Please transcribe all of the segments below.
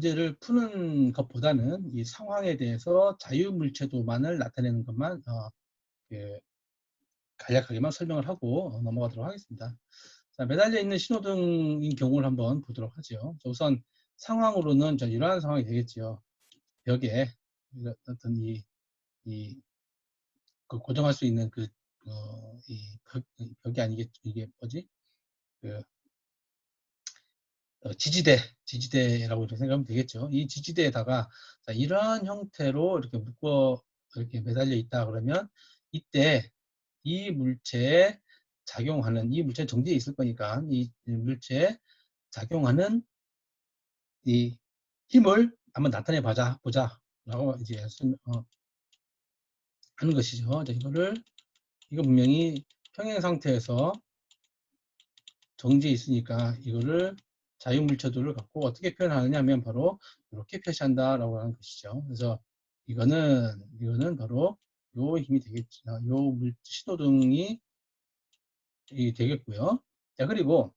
문제를 푸는 것보다는 이 상황에 대해서 자유물체도만을 나타내는 것만 그 간략하게만 설명을 하고 넘어가도록 하겠습니다. 자, 매달려 있는 신호등인 경우를 한번 보도록 하죠. 자, 우선 상황으로는 이러한 상황이 되겠죠. 벽에 어떤 그 고정할 수 있는 벽이 아니겠죠. 이게 뭐지? 그 지지대라고 이렇게 생각하면 되겠죠. 이 지지대에다가 자, 이러한 형태로 이렇게 묶어 이렇게 매달려 있다 그러면 이때 이 물체에 작용하는 이 물체 정지에 있을 거니까 이 물체에 작용하는 이 힘을 한번 나타내 보자라고 이제 하는 것이죠. 자, 이거 분명히 평행 상태에서 정지해 있으니까 이거를 자유물체도를 갖고 어떻게 표현하느냐 하면 바로 이렇게 표시한다라고 하는 것이죠. 그래서 이거는 바로 요 힘이 되겠죠. 요 신호등이 되겠고요. 자, 그리고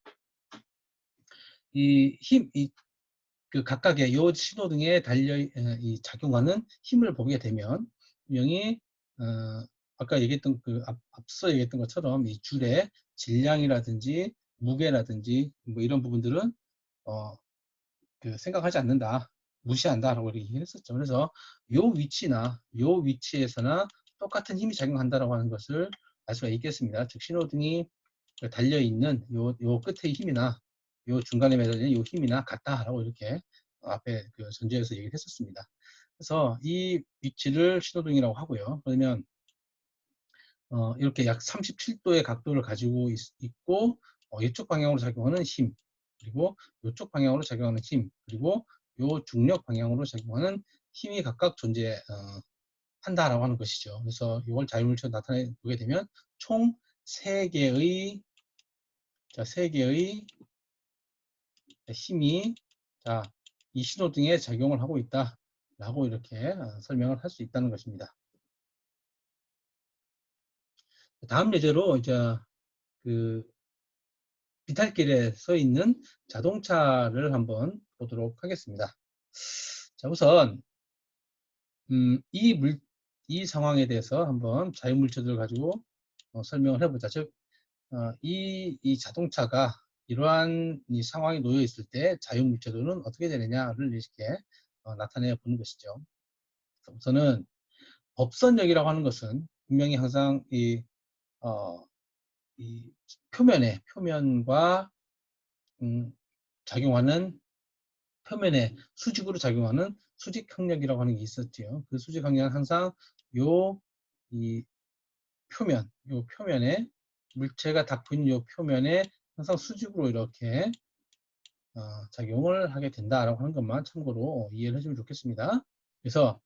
그 각각의 요 신호등에 작용하는 힘을 보게 되면 분명히 아까 얘기했던 앞서 얘기했던 것처럼 이 줄의 질량이라든지 무게라든지 뭐 이런 부분들은 생각하지 않는다, 무시한다라고 이렇게 했었죠. 그래서 요 위치에서나 똑같은 힘이 작용한다라고 하는 것을 알 수가 있겠습니다. 즉 신호등이 달려 있는 요 끝의 힘이나 요 중간에 매달리는 요 힘이나 같다라고 이렇게 앞에 그 전제에서 얘기를 했었습니다. 그래서 이 위치를 신호등이라고 하고요. 그러면 이렇게 약 37도의 각도를 가지고 있고 이쪽 방향으로 작용하는 힘, 그리고 이쪽 방향으로 작용하는 힘, 그리고 요 중력 방향으로 작용하는 힘이 각각 존재한다라고 하는 것이죠. 그래서 이걸 자유물체로 나타내 보게 되면 총 3개의 힘이 이 신호등에 작용을 하고 있다라고 이렇게 설명을 할 수 있다는 것입니다. 다음 예제로 이제 그 비탈길에 서 있는 자동차를 한번 보도록 하겠습니다. 자, 우선 이 상황에 대해서 한번 자유물체들을 가지고 설명을 해보자. 즉, 이 자동차가 이러한 이 상황에 놓여 있을 때 자유물체들은 어떻게 되느냐를 이렇게 나타내 보는 것이죠. 우선은 법선력이라고 하는 것은 분명히 항상 이 표면과 작용하는 표면에 수직으로 작용하는 수직항력이라고 하는 게 있었지요. 그 수직항력은 항상 이 표면에 물체가 닿고 있는 요 표면에 항상 수직으로 이렇게 작용을 하게 된다라고 하는 것만 참고로 이해를 해주면 좋겠습니다. 그래서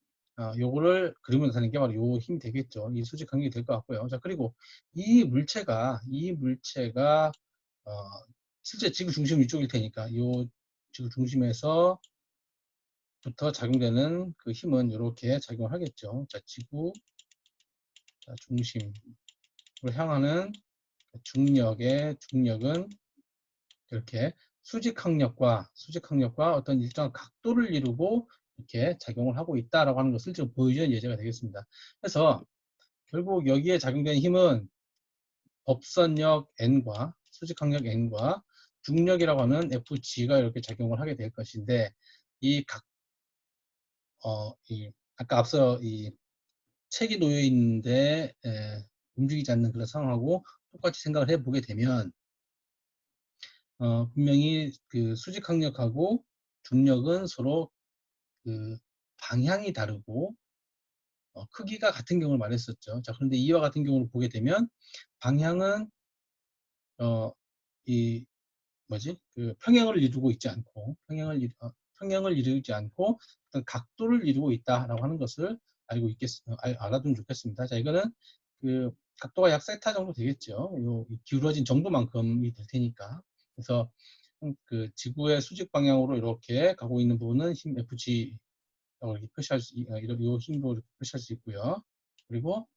요거를 그림으로 나타내는 게 바로 요 힘이 되겠죠. 이 수직항력이 될 것 같고요. 자, 그리고 이 물체가 어, 실제 지구 중심 이쪽일 테니까 요 지구 중심에서 부터 작용되는 그 힘은 이렇게 작용을 하겠죠. 자, 지구 중심으로 향하는 중력은 이렇게 수직항력과 어떤 일정한 각도를 이루고 이렇게 작용을 하고 있다라고 하는 것을 지금 보여주는 예제가 되겠습니다. 그래서 결국 여기에 작용되는 힘은 법선력 N과 수직항력 N과 중력이라고 하는 FG가 이렇게 작용을 하게 될 것인데 아까 앞서 이 책이 놓여 있는데 움직이지 않는 그런 상황하고 똑같이 생각을 해보게 되면 분명히 그 수직항력하고 중력은 서로 그 방향이 다르고 크기가 같은 경우를 말했었죠. 자, 그런데 이와 같은 경우를 보게 되면 방향은 그 평행을 이루고 있지 않고 평행을 이루지 않고 어떤 각도를 이루고 있다라고 하는 것을 알아두면 좋겠습니다. 자, 이거는 그 각도가 약 세타 정도 되겠죠. 요 기울어진 정도만큼이 될 테니까. 그래서 그 지구의 수직 방향으로 이렇게 가고 있는 부분은 힘 FG라고 이렇게 요 힘으로 이렇게 표시할 수 있고요. 그리고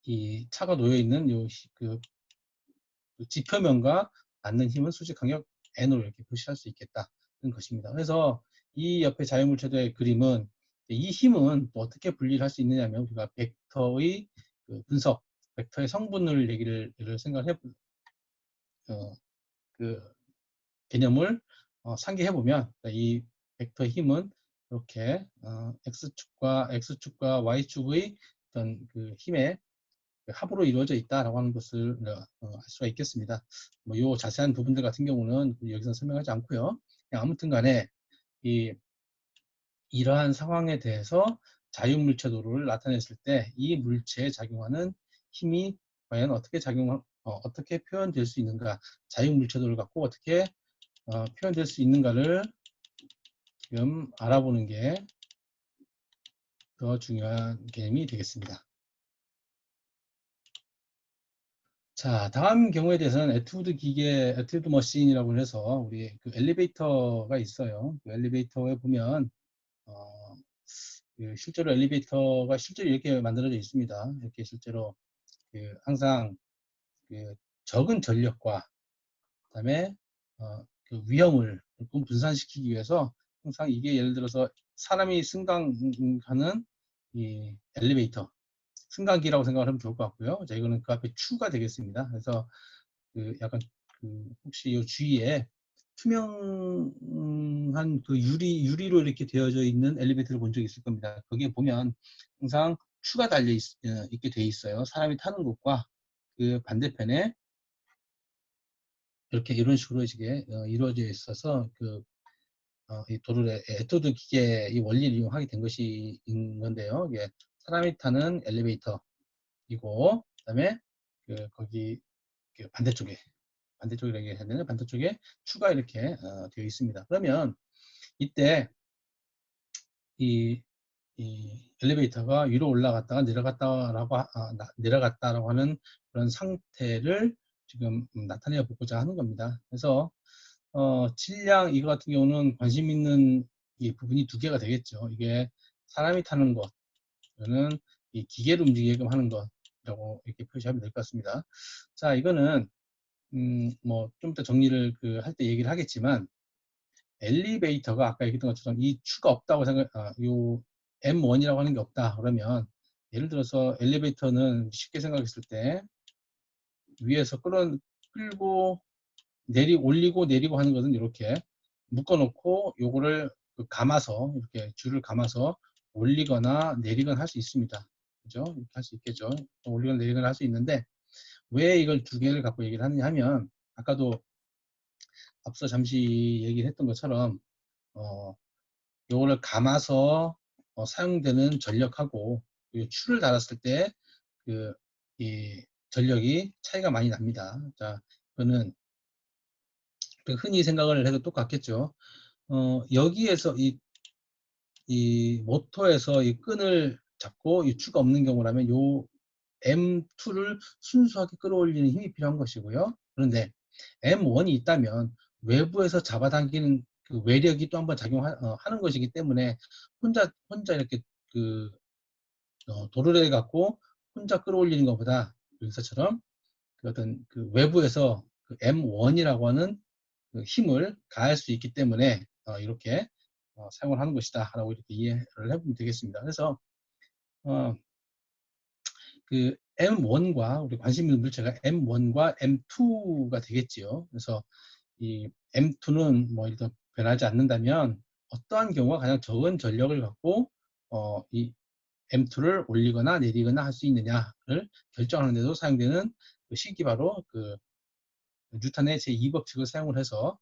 이 차가 놓여 있는 그 지표면과 맞는 힘은 수직 항력 N으로 이렇게 표시할 수 있겠다는 것입니다. 그래서 이 옆에 자유물체도의 그림은 이 힘은 또 어떻게 분리를 할 수 있느냐면 우리가 벡터의 그 분석, 벡터의 성분을 얘기를 생각해 그 개념을 상기해 보면 이 벡터 힘은 이렇게 x축과 y축의 어떤 그 힘의 합으로 이루어져 있다라고 하는 것을 알 수가 있겠습니다. 뭐 요 자세한 부분들 같은 경우는 여기서 설명하지 않고요. 아무튼 간에 이러한 상황에 대해서 자유물체도를 나타냈을 때 이 물체에 작용하는 힘이 과연 어떻게 표현될 수 있는가, 자유물체도를 갖고 어떻게 표현될 수 있는가를 지금 알아보는 게 더 중요한 개념이 되겠습니다. 자, 다음 경우에 대해서는 에튜드 머신이라고 해서 우리 그 엘리베이터가 있어요. 그 엘리베이터에 보면 실제로 엘리베이터가 실제로 이렇게 만들어져 있습니다. 이렇게 실제로 항상 그 적은 전력과 그다음에 그 위험을 분산시키기 위해서 항상 이게 예를 들어서 사람이 승강하는 이 엘리베이터 승강기라고 생각하면 좋을 것 같고요. 자, 이거는 그 앞에 추가 되겠습니다. 그래서 약간 혹시 이 주위에 투명한 그 유리로 이렇게 되어져 있는 엘리베이터를 본 적이 있을 겁니다. 거기에 보면 항상 추가 달려 있게 돼 있어요. 사람이 타는 곳과 그 반대편에 이렇게 이런 식으로 이게 이루어져 있어서 이 도르래 에토드 기계 이 원리를 이용하게 된 것이 있는데요. 이게 사람이 타는 엘리베이터이고 그다음에 거기 반대쪽이라고 해야 되나? 반대쪽에 추가 이렇게 되어 있습니다. 그러면 이때 이, 이 엘리베이터가 위로 올라갔다가 내려갔다라고 하는 그런 상태를 지금 나타내 보고자 하는 겁니다. 그래서 질량 이거 같은 경우는 관심 있는 이 부분이 두 개가 되겠죠. 이게 사람이 타는 것, 이거는 이 기계를 움직이게끔 하는 것이라고 이렇게 표시하면 될 것 같습니다. 자, 이거는 뭐 좀 더 정리를 할 때 얘기를 하겠지만 엘리베이터가 아까 얘기했던 것처럼 이 추가 없다고 요 M1이라고 하는 게 없다 그러면 예를 들어서 엘리베이터는 쉽게 생각했을 때 위에서 끌고 올리고 내리고 하는 것은 이렇게 묶어 놓고 요거를 감아서 이렇게 줄을 감아서 올리거나 내리거나 할 수 있습니다. 그죠? 이렇게 할 수 있겠죠. 올리거나 내리거나 할 수 있는데 왜 이걸 두 개를 갖고 얘기를 하느냐 하면 아까도 앞서 잠시 얘기를 했던 것처럼 요거를 감아서 사용되는 전력하고 추를 달았을 때 이 전력이 차이가 많이 납니다. 자, 그거는 흔히 생각을 해도 똑같겠죠. 여기에서 이 모터에서 이 끈을 잡고 이 추가 없는 경우라면 요 M2를 순수하게 끌어올리는 힘이 필요한 것이고요. 그런데 M1이 있다면 외부에서 잡아당기는 그 외력이 또 한번 작용하는 것이기 때문에 혼자 이렇게 도르래 갖고 혼자 끌어올리는 것보다 여기서처럼 어떤 외부에서 M1이라고 하는 힘을 가할 수 있기 때문에 이렇게 사용을 하는 것이다 라고 이렇게 이해를 해보면 되겠습니다. 그래서 M1과 우리 관심 있는 물체가 M1과 M2가 되겠지요. 그래서 이 M2는 뭐 일단 변하지 않는다면 어떠한 경우가 가장 적은 전력을 갖고 이 M2를 올리거나 내리거나 할 수 있느냐를 결정하는 데도 사용되는 식이 바로 뉴턴의 제2법칙을 사용을 해서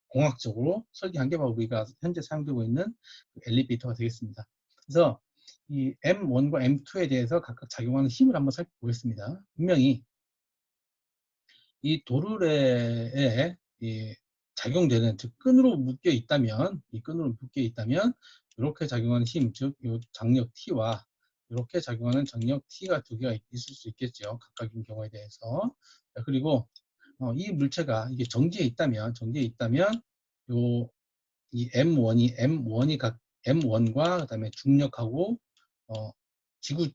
공학적으로 설계한 게 바로 우리가 현재 사용되고 있는 엘리베이터가 되겠습니다. 그래서 이 M1과 M2에 대해서 각각 작용하는 힘을 한번 살펴보겠습니다. 분명히 이 도르래에 작용되는 즉 끈으로 묶여 있다면 이렇게 작용하는 힘, 즉 장력 T와 이렇게 작용하는 장력 T가 두 개가 있을 수 있겠죠. 각각의 경우에 대해서. 그리고 이 물체가 이게 정지에 있다면 요 이 M1과 그다음에 중력하고 지구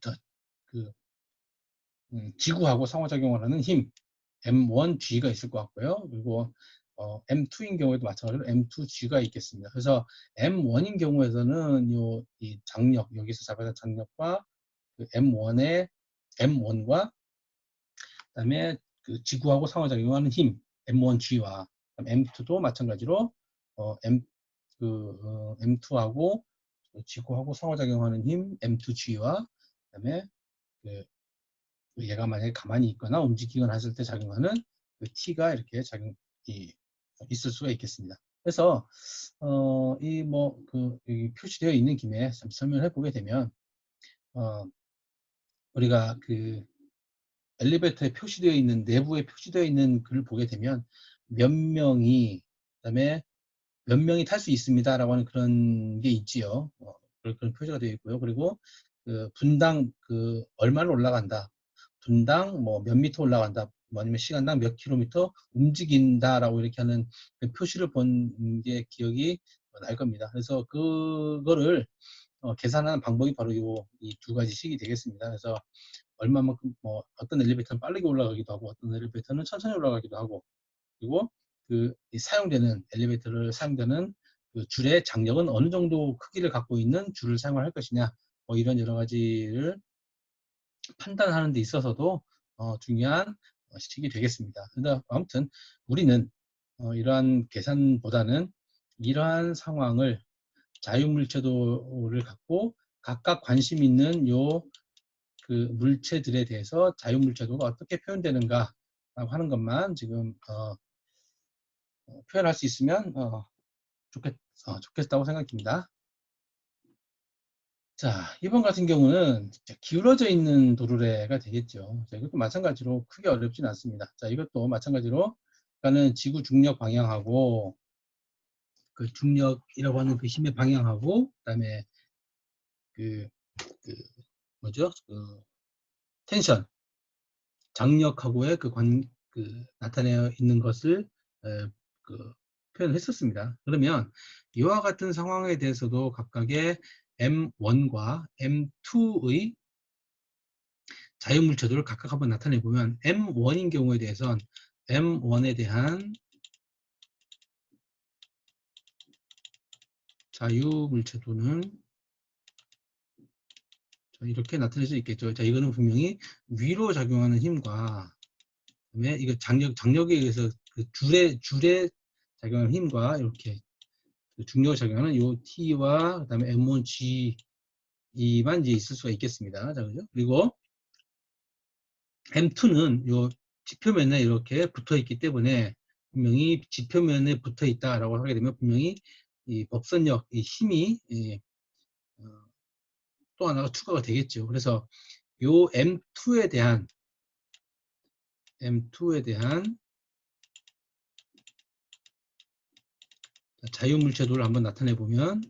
지구하고 상호작용을 하는 힘 M1G가 있을 것 같고요. 그리고 M2인 경우에도 마찬가지로 M2G가 있겠습니다. 그래서 M1인 경우에서는 이 장력, 여기서 잡아서 장력과 그 M1과 그다음에 그 지구하고 상호작용하는 힘 M1G와 M2도 마찬가지로 M2하고 지구하고 상호작용하는 힘 M2G와 그다음에 그 얘가 만약에 가만히 있거나 움직이거나 했을 때 작용하는 그 T가 이렇게 작용이 있을 수가 있겠습니다. 그래서 여기 표시되어 있는 김에 좀 설명을 해보게 되면 우리가 그 엘리베이터에 표시되어 있는 내부에 표시되어 있는 글을 보게 되면 몇 명이 그다음에 몇 명이 탈 수 있습니다라고 하는 그런 게 있지요. 그런 표시가 되어 있고요. 그리고 그 분당 그 얼마를 올라간다. 분당 뭐 몇 미터 올라간다. 뭐 아니면 시간당 몇 킬로미터 움직인다라고 이렇게 하는 그 표시를 본 게 기억이 날 겁니다. 그래서 그거를 계산하는 방법이 바로 이 두 가지씩이 되겠습니다. 그래서 얼마만큼 뭐 어떤 엘리베이터는 빠르게 올라가기도 하고 어떤 엘리베이터는 천천히 올라가기도 하고 그리고 그 사용되는 엘리베이터를 사용되는 그 줄의 장력은 어느 정도 크기를 갖고 있는 줄을 사용할 것이냐 뭐 이런 여러 가지를 판단하는 데 있어서도 중요한 시기 되겠습니다. 근데 아무튼 우리는 이러한 계산보다는 이러한 상황을 자유물체도를 갖고 각각 관심 있는 그 물체들에 대해서 자유물체도가 어떻게 표현되는가 하는 것만 지금 표현할 수 있으면 좋겠다고 생각합니다. 자, 이번 같은 경우는 기울어져 있는 도르래가 되겠죠. 자, 이것도 마찬가지로 크게 어렵진 않습니다. 자, 이것도 마찬가지로 그러니까는 지구 중력 방향하고 그 중력이라고 하는 그 힘의 방향하고 그다음에 그 뭐죠? 그 텐션, 장력하고의 그 나타내어 있는 것을 그 표현했었습니다. 그러면 이와 같은 상황에 대해서도 각각의 M1과 M2의 자유물체도를 각각 한번 나타내 보면 M1인 경우에 대해서는 M1에 대한 자유물체도는 이렇게 나타낼 수 있겠죠. 자, 이거는 분명히 위로 작용하는 힘과 그다음에 이거 장력에 의해서 그 줄에 작용하는 힘과 이렇게 중력을 작용하는 요 T와 그다음에 M1G만 이제 있을 수가 있겠습니다. 자, 그죠? 그리고 M2는 요 지표면에 이렇게 붙어 있기 때문에 분명히 지표면에 붙어 있다라고 하게 되면 분명히 이 법선력, 이 힘이 또 하나가 추가가 되겠죠. 그래서 요 M2에 대한 자유물체도를 한번 나타내 보면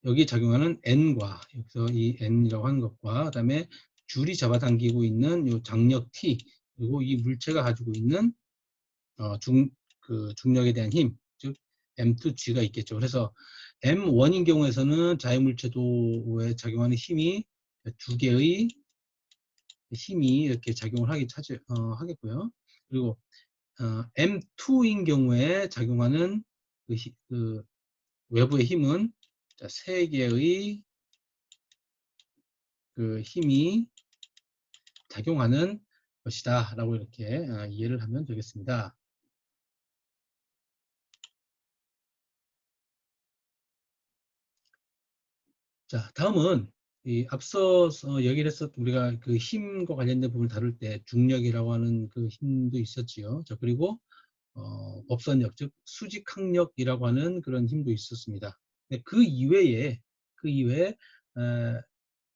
여기 작용하는 N과 여기서 이 N이라고 하는 것과 그다음에 줄이 잡아당기고 있는 요 장력 T 그리고 이 물체가 가지고 있는 중력에 대한 힘, 즉 M2G가 있겠죠. 그래서 M1인 경우에서는 자유물체도에 작용하는 힘이 두 개의 힘이 이렇게 작용을 하겠고요. 그리고 M2인 경우에 작용하는 그 외부의 힘은 세 개의 그 힘이 작용하는 것이다 라고 이렇게 이해를 하면 되겠습니다. 자, 다음은 이 앞서 얘기를 했었던 우리가 그 힘과 관련된 부분을 다룰 때 중력이라고 하는 그 힘도 있었지요. 자, 그리고 법선력, 즉 수직항력이라고 하는 그런 힘도 있었습니다. 그 이외에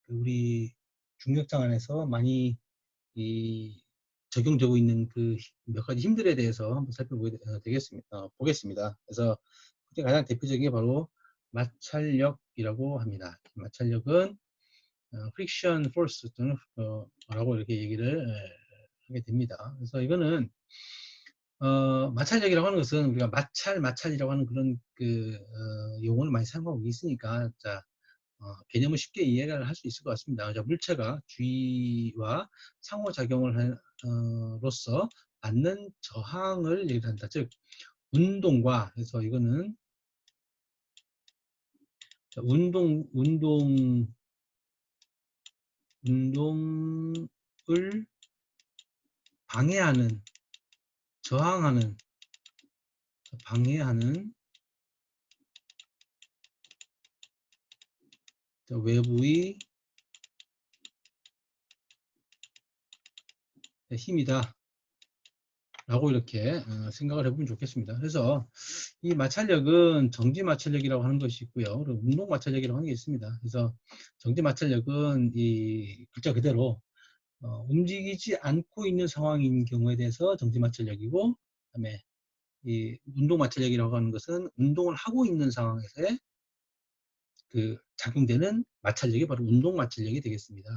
우리 중력장 안에서 많이 적용되고 있는 그 몇 가지 힘들에 대해서 한번 살펴보게 보겠습니다. 그래서 가장 대표적인 게 바로 마찰력이라고 합니다. 마찰력은 friction force 또는 라고 이렇게 얘기를 하게 됩니다. 그래서 이거는 마찰력이라고 하는 것은 우리가 마찰이라고 하는 그런 용어를 많이 사용하고 있으니까 자, 개념을 쉽게 이해를 할 수 있을 것 같습니다. 자, 물체가 주위와 상호작용을 로서 받는 저항을 얘기를 한다. 즉 운동과, 그래서 이거는 운동을 방해하는, 저항하는, 방해하는 외부의 힘이다 라고 이렇게 생각을 해보면 좋겠습니다. 그래서 이 마찰력은 정지 마찰력이라고 하는 것이 있고요. 그리고 운동 마찰력이라고 하는 게 있습니다. 그래서 정지 마찰력은 이 글자 그대로 움직이지 않고 있는 상황인 경우에 대해서 정지 마찰력이고, 그다음에 이 운동 마찰력이라고 하는 것은 운동을 하고 있는 상황에서의 그 작용되는 마찰력이 바로 운동 마찰력이 되겠습니다.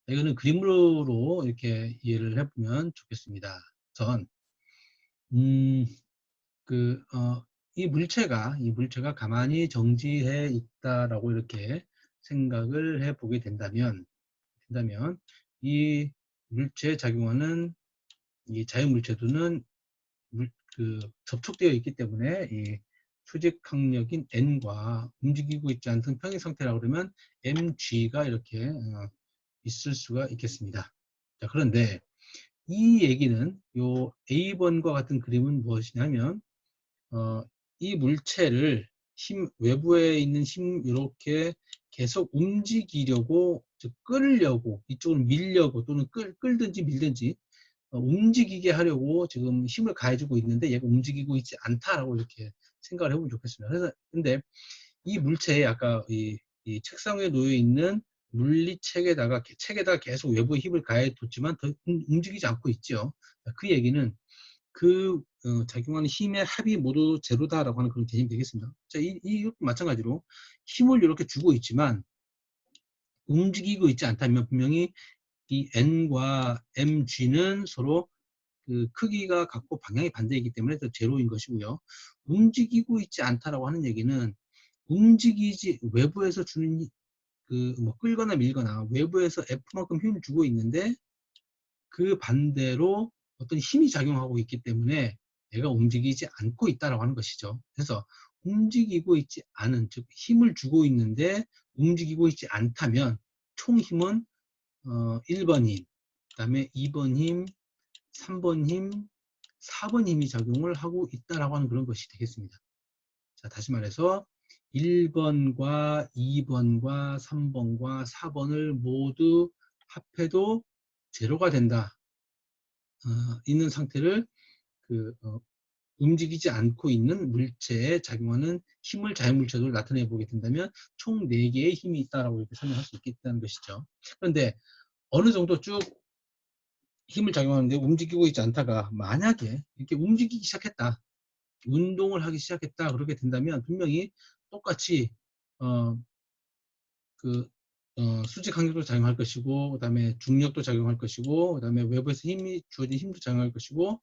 이거는 그림으로 이렇게 이해를 해보면 좋겠습니다. 전, 이 물체가 가만히 정지해 있다라고 이렇게 생각을 해 보게 된다면, 이 물체에 작용하는 이 자유물체도는 접촉되어 있기 때문에 이 수직 항력인 N과 움직이고 있지 않은 평행 상태라고 그러면 mg가 이렇게 있을 수가 있겠습니다. 자, 그런데 이 얘기는 요 A번과 같은 그림은 무엇이냐면 이 물체를 외부에 있는 힘 이렇게 계속 움직이려고, 즉 끌려고, 이쪽으로 밀려고 또는 끌든지 밀든지 움직이게 하려고 지금 힘을 가해주고 있는데 얘가 움직이고 있지 않다라고 이렇게 생각을 해보면 좋겠습니다. 그래서 근데 이 물체에 아까 이 책상 위에 놓여 있는 물리책에다가 계속 외부의 힘을 가해뒀지만 더 움직이지 않고 있죠. 그 얘기는 작용하는 힘의 합이 모두 제로다라고 하는 그런 개념이 되겠습니다. 자, 이것도 마찬가지로 힘을 이렇게 주고 있지만 움직이고 있지 않다면 분명히 이 N과 mg는 서로 그 크기가 같고 방향이 반대이기 때문에 제로인 것이고요. 움직이고 있지 않다라고 하는 얘기는 외부에서 주는 뭐 끌거나 밀거나 외부에서 F만큼 힘을 주고 있는데 그 반대로 어떤 힘이 작용하고 있기 때문에 얘가 움직이지 않고 있다라고 하는 것이죠. 그래서 움직이고 있지 않은, 즉 힘을 주고 있는데 움직이고 있지 않다면 총 힘은 1번 힘, 그 다음에 2번 힘, 3번 힘, 4번 힘이 작용을 하고 있다라고 하는 그런 것이 되겠습니다. 자, 다시 말해서 1번과 2번과 3번과 4번을 모두 합해도 제로가 된다. 있는 상태를 움직이지 않고 있는 물체에 작용하는 힘을 자유물체로 나타내 보게 된다면 총 4개의 힘이 있다라고 이렇게 설명할 수 있겠다는 것이죠. 그런데 어느 정도 쭉 힘을 작용하는데 움직이고 있지 않다가 만약에 이렇게 움직이기 시작했다, 운동을 하기 시작했다 그렇게 된다면 분명히 똑같이 어, 수직 항력도 작용할 것이고, 그 다음에 중력도 작용할 것이고, 그 다음에 외부에서 주어진 힘도 작용할 것이고,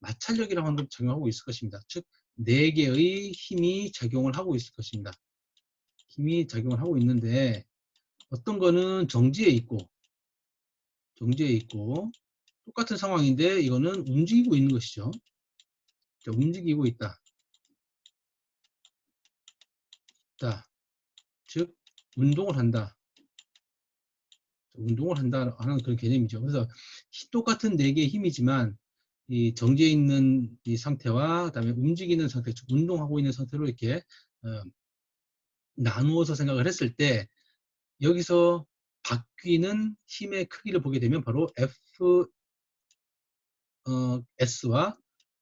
마찰력이라고 하는 것도 작용하고 있을 것입니다. 즉 4개의 힘이 작용을 하고 있을 것입니다. 힘이 작용을 하고 있는데 어떤 거는 정지해 있고 똑같은 상황인데 이거는 움직이고 있는 것이죠. 자, 움직이고 있다. 즉 운동을 한다. 하는 그런 개념이죠. 그래서 똑같은 4개의 힘이지만 이 정지해 있는 이 상태와 그다음에 움직이는 상태, 즉 운동하고 있는 상태로 이렇게 나누어서 생각을 했을 때 여기서 바뀌는 힘의 크기를 보게 되면 바로 S와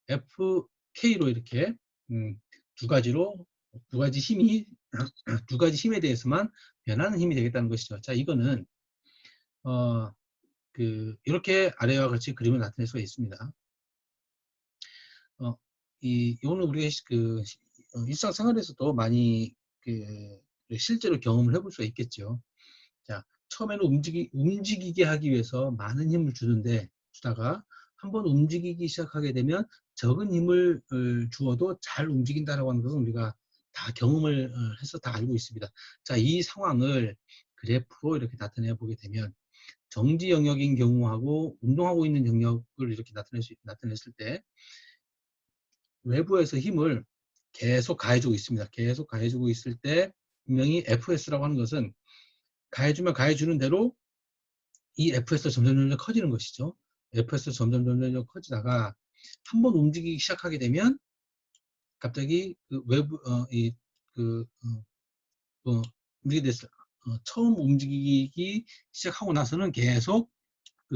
FK로 이렇게 두 가지 힘이 두 가지 힘에 대해서만 변하는 힘이 되겠다는 것이죠. 자, 이거는 이렇게 아래와 같이 그림을 나타낼 수가 있습니다. 이거는 우리가 일상생활에서도 많이 실제로 경험을 해볼 수가 있겠죠. 자, 처음에는 움직이게 하기 위해서 많은 힘을 주다가 한번 움직이기 시작하게 되면 적은 힘을 주어도 잘 움직인다라고 하는 것은 우리가 다 경험을 해서 다 알고 있습니다. 자, 이 상황을 그래프로 이렇게 나타내 보게 되면 정지 영역인 경우하고 운동하고 있는 영역을 이렇게 나타냈을 때 외부에서 힘을 계속 가해주고 있습니다. 계속 가해주고 있을 때 분명히 FS라고 하는 것은 가해주면 가해주는 대로 이 FS가 점점 커지는 것이죠. FS가 점점 커지다가 한번 움직이기 시작하게 되면 갑자기 그 외부 움직이게 됐어요. 처음 움직이기 시작하고 나서는 계속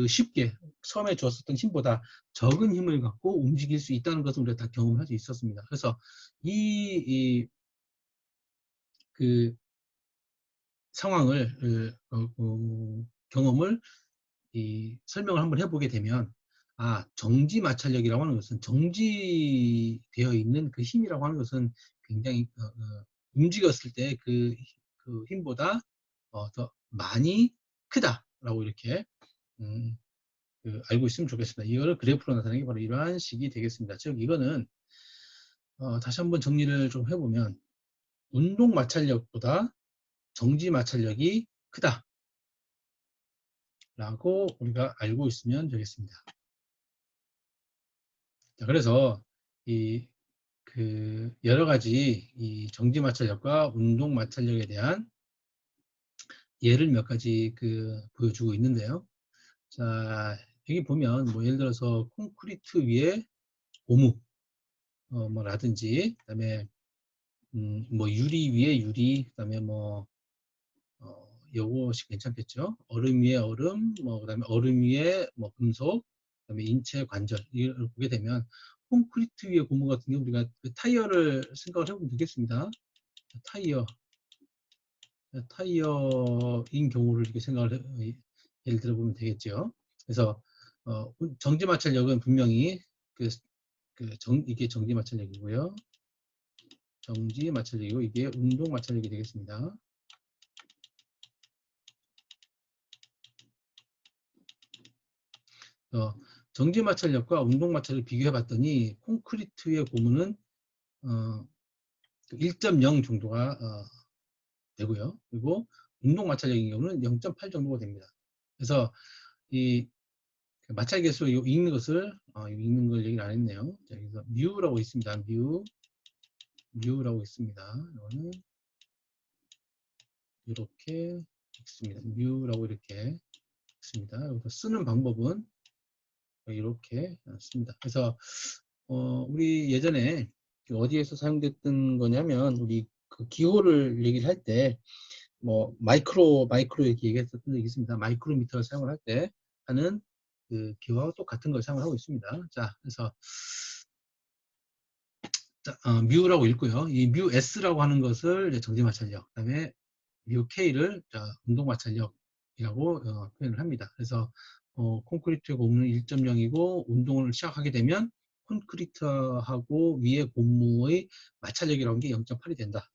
쉽게 처음에 줬었던 힘보다 적은 힘을 갖고 움직일 수 있다는 것을 우리가 다 경험할 수 있었습니다. 그래서 그 상황을 경험을 설명을 한번 해보게 되면 정지 마찰력이라고 하는 것은 정지되어 있는 그 힘이라고 하는 것은 굉장히 움직였을 때 그 힘보다 더 많이 크다라고 이렇게 알고 있으면 좋겠습니다. 이거를 그래프로 나타내는 게 바로 이러한 식이 되겠습니다. 즉 이거는 다시 한번 정리를 좀 해보면 운동 마찰력보다 정지 마찰력이 크다 라고 우리가 알고 있으면 되겠습니다. 자, 그래서 여러 가지 이 정지 마찰력과 운동 마찰력에 대한 예를 몇 가지 보여주고 있는데요. 자, 여기 보면 뭐 예를 들어서 콘크리트 위에 고무 라든지 그다음에 뭐 유리 위에 유리 그다음에 뭐 요것이 괜찮겠죠. 얼음 위에 얼음 그다음에 얼음 위에 뭐 금속 그다음에 인체 관절 이걸 보게 되면 콘크리트 위에 고무 같은 경우 우리가 그 타이어를 생각을 해보면 되겠습니다. 타이어인 경우를 이렇게 예를 들어보면 되겠죠. 그래서 정지 마찰력은 분명히 이게 정지 마찰력이고요. 정지 마찰력이고 이게 운동 마찰력이 되겠습니다. 정지 마찰력과 운동 마찰력을 비교해 봤더니 콘크리트의 고무는 1.0 정도가 되고요. 그리고 운동 마찰력인 경우는 0.8 정도가 됩니다. 그래서 이 마찰 계수를 읽는 것을 읽는 걸 얘기를 안 했네요. 자, 여기서 뮤라고 있습니다. 뮤라고 있습니다. 이거는 이렇게 읽습니다. 뮤라고 이렇게 읽습니다. 여기서 쓰는 방법은 이렇게 씁니다. 그래서 우리 예전에 어디에서 사용됐던 거냐면 우리 그 기호를 얘기를 할 때 뭐 마이크로 이렇게 얘기했었던 적이 있습니다. 마이크로미터를 사용을 할 때 하는 그 기호와 똑같은 걸 사용을 하고 있습니다. 자, 그래서 뮤라고 읽고요. 이 뮤 S라고 하는 것을 정지 마찰력, 그다음에 뮤 K를 운동 마찰력이라고 표현을 합니다. 그래서 콘크리트의 고무는 1.0이고 운동을 시작하게 되면 콘크리트하고 위에 고무의 마찰력이라는 게 0.8이 된다.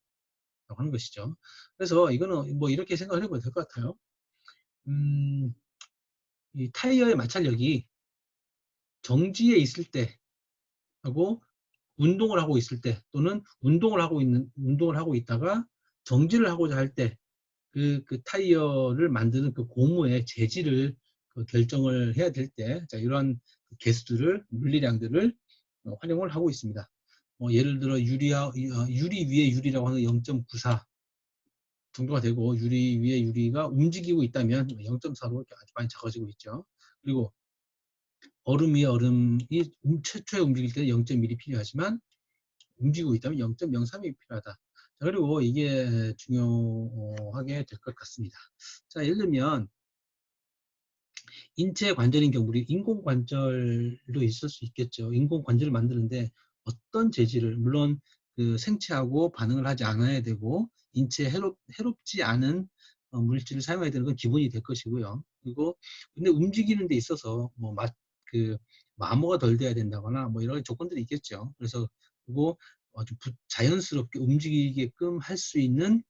라고 하는 것이죠. 그래서 이거는 뭐 이렇게 생각을 해봐도 될 것 같아요. 이 타이어의 마찰력이 정지에 있을 때 하고 운동을 하고 있을 때 또는 운동을 하고 있다가 정지를 하고자 할 때 그 타이어를 만드는 그 고무의 재질을 결정을 해야 될 때 이러한 개수들을 물리량들을 활용을 하고 있습니다. 예를 들어 유리 위에 유리라고 하는 0.94 정도가 되고 유리 위에 유리가 움직이고 있다면 0.4로 아주 많이 작아지고 있죠. 그리고 얼음 위에 얼음이 최초에 움직일 때는 0.1이 필요하지만 움직이고 있다면 0.03이 필요하다. 자, 그리고 이게 중요하게 될 것 같습니다. 자, 예를 들면 인체 관절인 경우 우리 인공관절도 있을 수 있겠죠. 인공관절을 만드는데 어떤 재질을 물론 그 생체하고 반응을 하지 않아야 되고 인체에 해롭지 않은 물질을 사용해야 되는 건 기본이 될 것이고요. 그리고 근데 움직이는 데 있어서 뭐 마모가 덜 돼야 된다거나 뭐 이런 조건들이 있겠죠. 그래서 그리고 아주 자연스럽게 움직이게끔 할 수 있는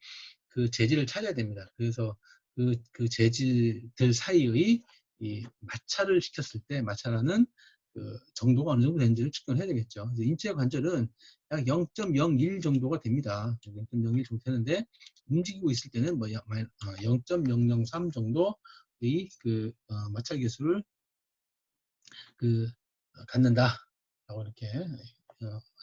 그 재질을 찾아야 됩니다. 그래서 그 재질들 사이의 이 마찰을 시켰을 때 마찰하는 그 정도가 어느 정도 되는지를 측정해야 되겠죠. 인체 관절은 약 0.01 정도가 됩니다. 0.01 정도 되는데 움직이고 있을 때는 뭐 0.003 정도 마찰 계수를 갖는다라고 이렇게 할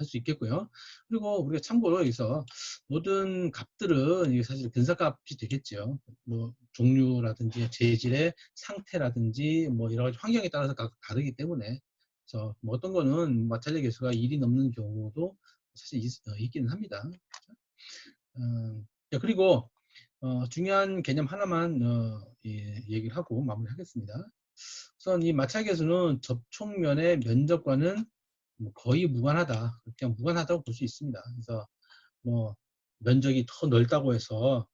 수 있겠고요. 그리고 우리가 참고로 여기서 모든 값들은 이게 사실 근사값이 되겠죠. 뭐 종류라든지 재질의 상태라든지 뭐 여러 가지 환경에 따라서 다르기 때문에, 그래서 뭐 어떤 거는 마찰력 계수가 1이 넘는 경우도 사실 있기는 합니다. 그리고 중요한 개념 하나만 얘기를 하고 마무리하겠습니다. 우선 이 마찰 계수는 접촉면의 면적과는 뭐 거의 무관하다. 그냥 무관하다고 볼 수 있습니다. 그래서 뭐 면적이 더 넓다고 해서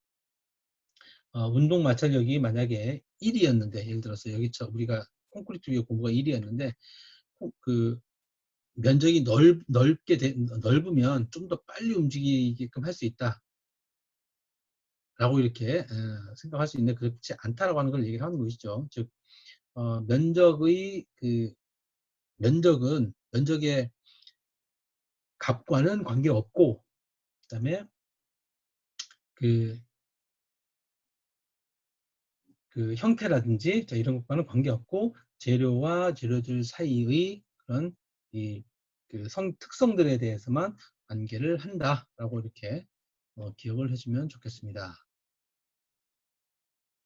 운동 마찰력이 만약에 1이었는데, 예를 들어서 여기서 우리가 콘크리트 위에 공부가 1이었는데 그 면적이 넓으면 좀 더 빨리 움직이게끔 할 수 있다 라고 이렇게 생각할 수 있는데, 그렇지 않다라고 하는 걸 얘기하는 것이죠. 즉 면적의 값과는 관계없고, 그 다음에 그 형태라든지 이런 것과는 관계없고, 재료와 재료들 사이의 그런 특성들에 대해서만 관계를 한다라고 이렇게 기억을 해주면 좋겠습니다.